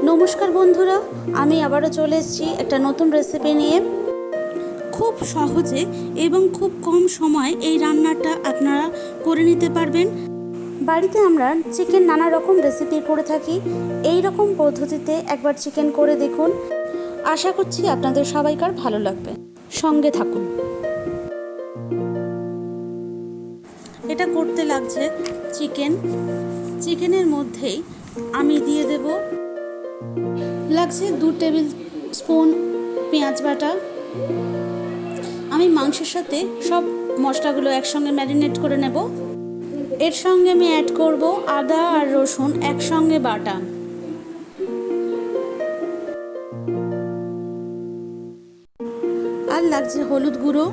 নমস্কার বন্ধুরা, আমি আবারও চলে এসেছি একটা নতুন রেসিপি নিয়ে। খুব সহজে এবং খুব কম সময়ে এই রান্নাটা আপনারা করে নিতে পারবেন। বাড়িতে আমরা চিকেন নানা রকম রেসিপি করে থাকি, এই রকম পদ্ধতিতে একবার চিকেন করে দেখুন। আশা করছি আপনাদের সবাইকার ভালো লাগবে, সঙ্গে থাকুন। এটা করতে লাগছে চিকেনের মধ্যেই আমি দিয়ে দেব লাগছে 2 টেবিল স্পুন পেঁয়াজ বাটা। আমি মাংসের সাথে সব মশলাগুলো একসঙ্গে ম্যারিনেট করে নেব। এর সঙ্গে আমি অ্যাড করব আদা আর রসুন একসঙ্গে বাটা। আর লাগছে হলুদ গুঁড়ো,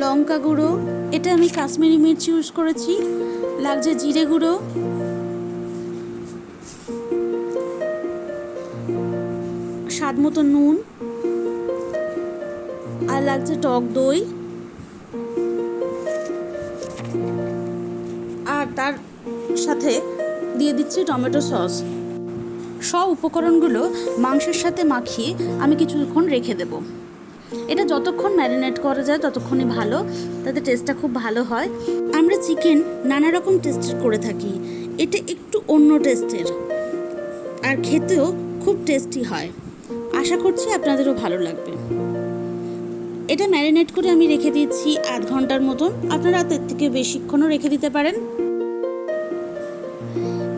লঙ্কা গুঁড়ো, এটা আমি কাশ্মীরি মির্চ ইউজ করেছি। লাগছে জিরে গুঁড়ো, স্বাদ মতো নুন, আর লাগছে টক দই, আর তার সাথে দিয়ে দিচ্ছি টমেটো সস। সব উপকরণগুলো মাংসের সাথে মাখিয়ে আমি কিছুক্ষণ রেখে দেব। এটা যতক্ষণ ম্যারিনেট করা যায় ততক্ষণই ভালো, তাতে টেস্টটা খুব ভালো হয়। আমরা চিকেন নানা রকম টেস্টের করে থাকি, এটা একটু অন্য টেস্টের আর খেতেও খুব টেস্টি হয়। আশা করছি আপনাদেরও ভালো লাগবে। এটা ম্যারিনেট করে আমি রেখে দিয়েছি আধ ঘন্টার মতন, আপনারা এর থেকে বেশিক্ষণও রেখে দিতে পারেন।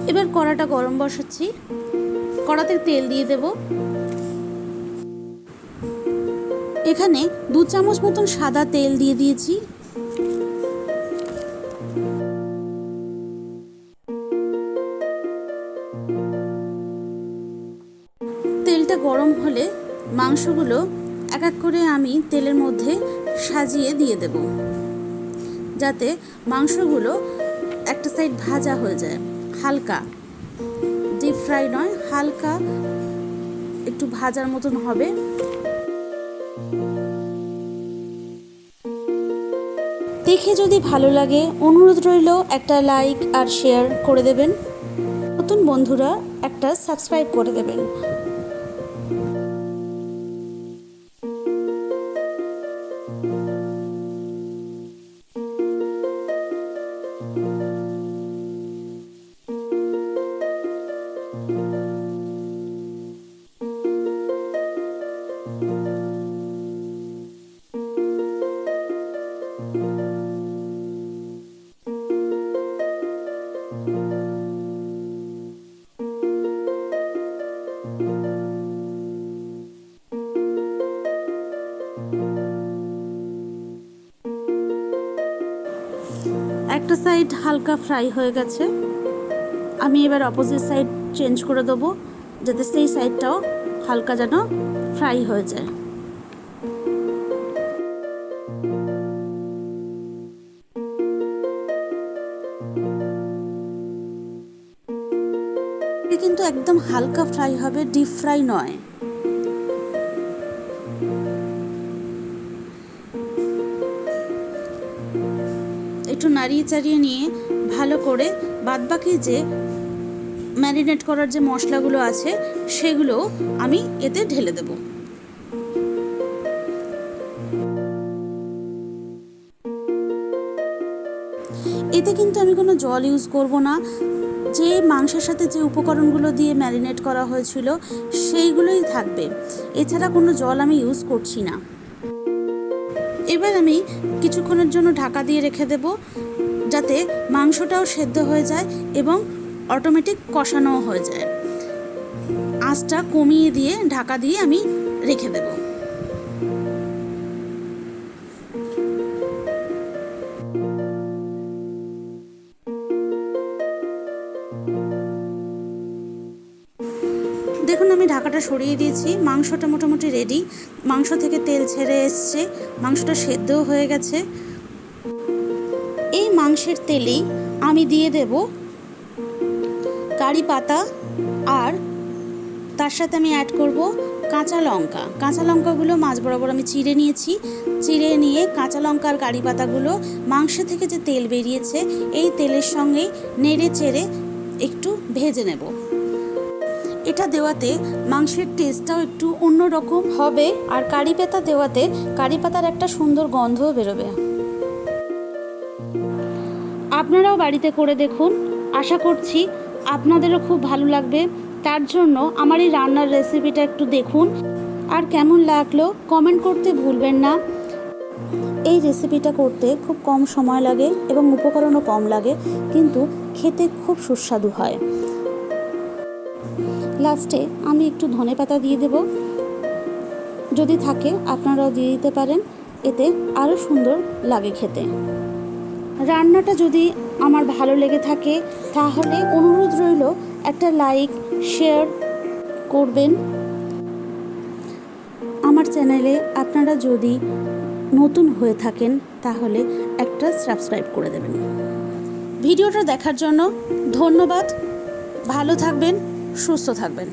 এবার কড়াটা গরম বসাচ্ছি, কড়াতে তেল দিয়ে দেব। এখানে 2 চামচ মতন সাদা তেল দিয়ে দিয়েছি। তেলটা গরম হলে মাংসগুলো এক এক করে আমি তেলের মধ্যে সাজিয়ে দিয়ে দেব, যাতে মাংসগুলো একটা সাইড ভাজা হয়ে যায়। হালকা ডিপ ফ্রাই নয়, হালকা একটু ভাজার মতন হবে। দেখে যদি ভালো লাগে অনুরোধ রইল একটা লাইক আর শেয়ার করে দেবেন। নতুন বন্ধুরা একটা সাবস্ক্রাইব করে দেবেন। একটা সাইড হালকা ফ্রাই হয়ে গেছে, আমি এবার অপোজিট সাইড চেঞ্জ করে দেবো, যাতে সেই সাইডটাও হালকা যেন ফ্রাই হয়ে যায়। এটা কিন্তু একদম হালকা ফ্রাই হবে, ডিপ ফ্রাই নয়। একটু নাড়িয়ে চাড়িয়ে নিয়ে ভালো করে বাদবাকি যে ম্যারিনেট করার যে মশলাগুলো আছে সেগুলো আমি এতে ঢেলে দেব। এতে কিন্তু আমি কোনো জল ইউজ করব না, যে মাংসের সাথে যে উপকরণগুলো দিয়ে ম্যারিনেট করা হয়েছিল সেইগুলোই থাকবে, এছাড়া কোনো জল আমি ইউজ করছি না। এবার আমি কিছুক্ষণের জন্য ঢাকা দিয়ে রেখে দেব, যাতে মাংসটাও সেদ্ধ হয়ে যায় এবং অটোমেটিক কষানোও হয়ে যায়। আঁচটা কমিয়ে দিয়ে ঢাকা দিয়ে আমি রেখে দেব। দেখুন আমি ঢাকাটা সরিয়ে দিয়েছি, মাংসটা মোটামুটি রেডি। মাংস থেকে তেল ছেড়ে এসছে, মাংসটা সেদ্ধও হয়ে গেছে। এই মাংসের তেলেই আমি দিয়ে দেব কারি পাতা, আর তার সাথে আমি অ্যাড করব কাঁচা লঙ্কা। কাঁচা লঙ্কাগুলো মাঝ বরাবর আমি চিড়ে নিয়েছি। চিড়ে নিয়ে কাঁচা লঙ্কা আর কারি পাতাগুলো মাংস থেকে যে তেল বেরিয়েছে এই তেলের সঙ্গেই নেড়ে চেড়ে একটু ভেজে নেব। এটা দেওয়াতে মাংসের টেস্টটাও একটু অন্যরকম হবে, আর কারি পাতা দেওয়াতে কারি পাতার একটা সুন্দর গন্ধও বেরোবে। আপনারাও বাড়িতে করে দেখুন, আশা করছি আপনাদেরও খুব ভালো লাগবে। তার জন্য আমার এই রান্নার রেসিপিটা একটু দেখুন, আর কেমন লাগলো কমেন্ট করতে ভুলবেন না। এই রেসিপিটা করতে খুব কম সময় লাগে এবং উপকরণও কম লাগে, কিন্তু খেতে খুব সুস্বাদু হয়। লাস্টে আমি একটু ধনেপাতা দিয়ে দেব, যদি থাকে আপনারাও দিয়ে দিতে পারেন, এতে আরও সুন্দর লাগে খেতে। রান্নাটা যদি আমার ভালো লেগে থাকে তাহলে অনুরোধ রইল একটা লাইক শেয়ার করবেন। আমার চ্যানেলে আপনারা যদি নতুন হয়ে থাকেন তাহলে একটা সাবস্ক্রাইব করে দেবেন। ভিডিওটা দেখার জন্য ধন্যবাদ। ভালো থাকবেন, সুস্থ থাকবেন।